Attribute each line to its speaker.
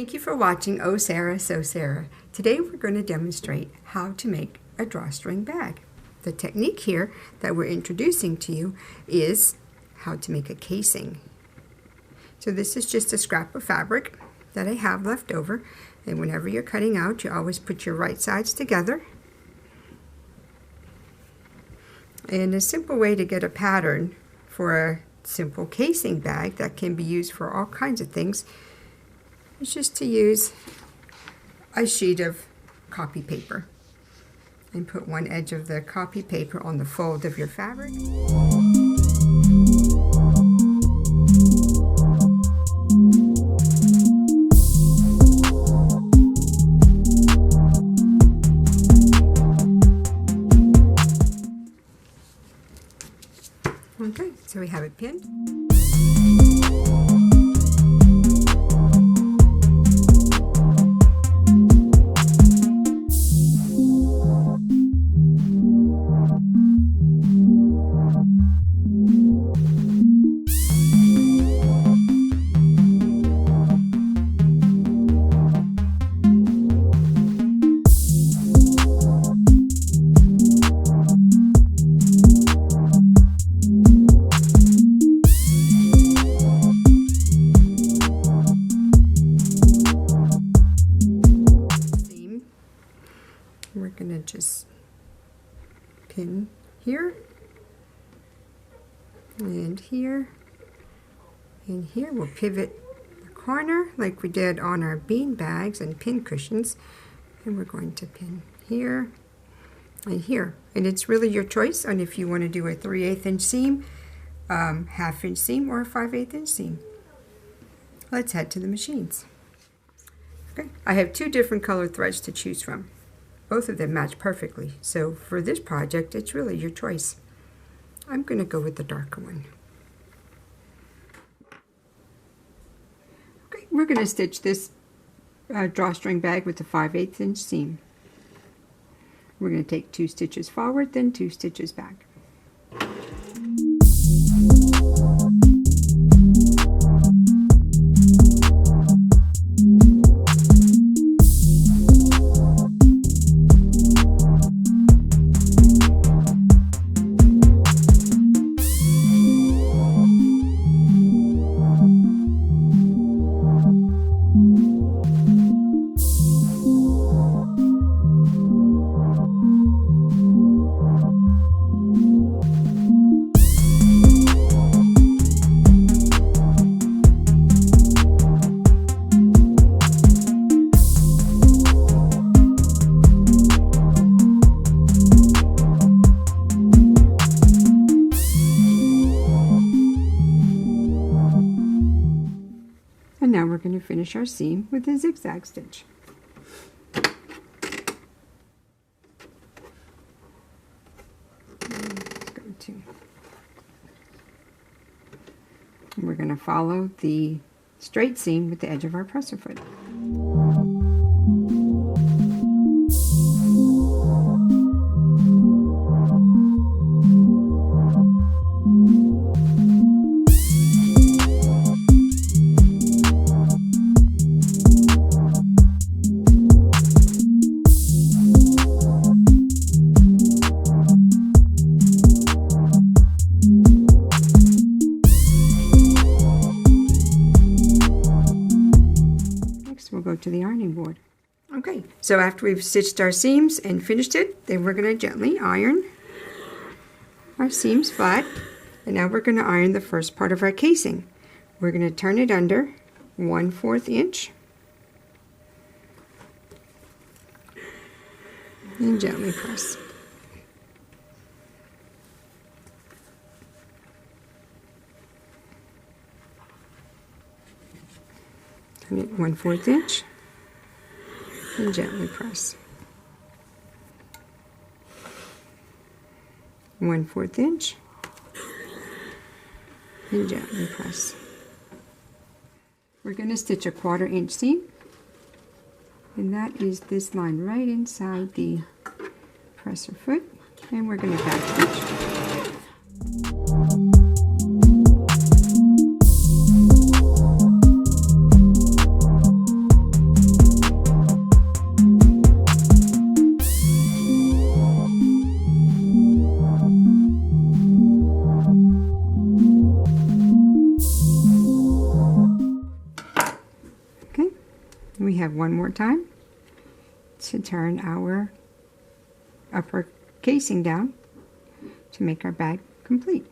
Speaker 1: Thank you for watching Oh Sarah, So Sarah. Today we're going to demonstrate how to make a drawstring bag. The technique here that we're introducing to you is how to make a casing. So this is just a scrap of fabric that I have left over, and whenever you're cutting out, you always put your right sides together. And a simple way to get a pattern for a simple casing bag that can be used for all kinds of things is just to use a sheet of copy paper and put one edge of the copy paper on the fold of your fabric. Okay, so we have it pinned. We're going to just pin here and here and here. We'll pivot the corner like we did on our bean bags and pin cushions, and we're going to pin here and here. And it's really your choice on if you want to do a 3/8 inch seam, half-inch seam, or a 5/8 inch seam. Let's head to the machines. Okay, I have two different color threads to choose from. Both of them match perfectly, so for this project, it's really your choice. I'm going to go with the darker one. Okay, we're going to stitch this drawstring bag with a 5/8 inch seam. We're going to take 2 stitches forward, then 2 stitches back. And now we're going to finish our seam with a zigzag stitch. And we're going to follow the straight seam with the edge of our presser foot. We'll go to the ironing board. Okay, so after we've stitched our seams and finished it, then we're going to gently iron our seams flat. And now we're going to iron the first part of our casing. We're going to turn it under 1/4 inch and gently press. Turn it 1/4 inch and gently press. 1/4 inch and gently press. We're going to stitch a 1/4 inch seam, and that is this line right inside the presser foot, and we're going to back stitch. one more time to turn our upper casing down to make our bag complete.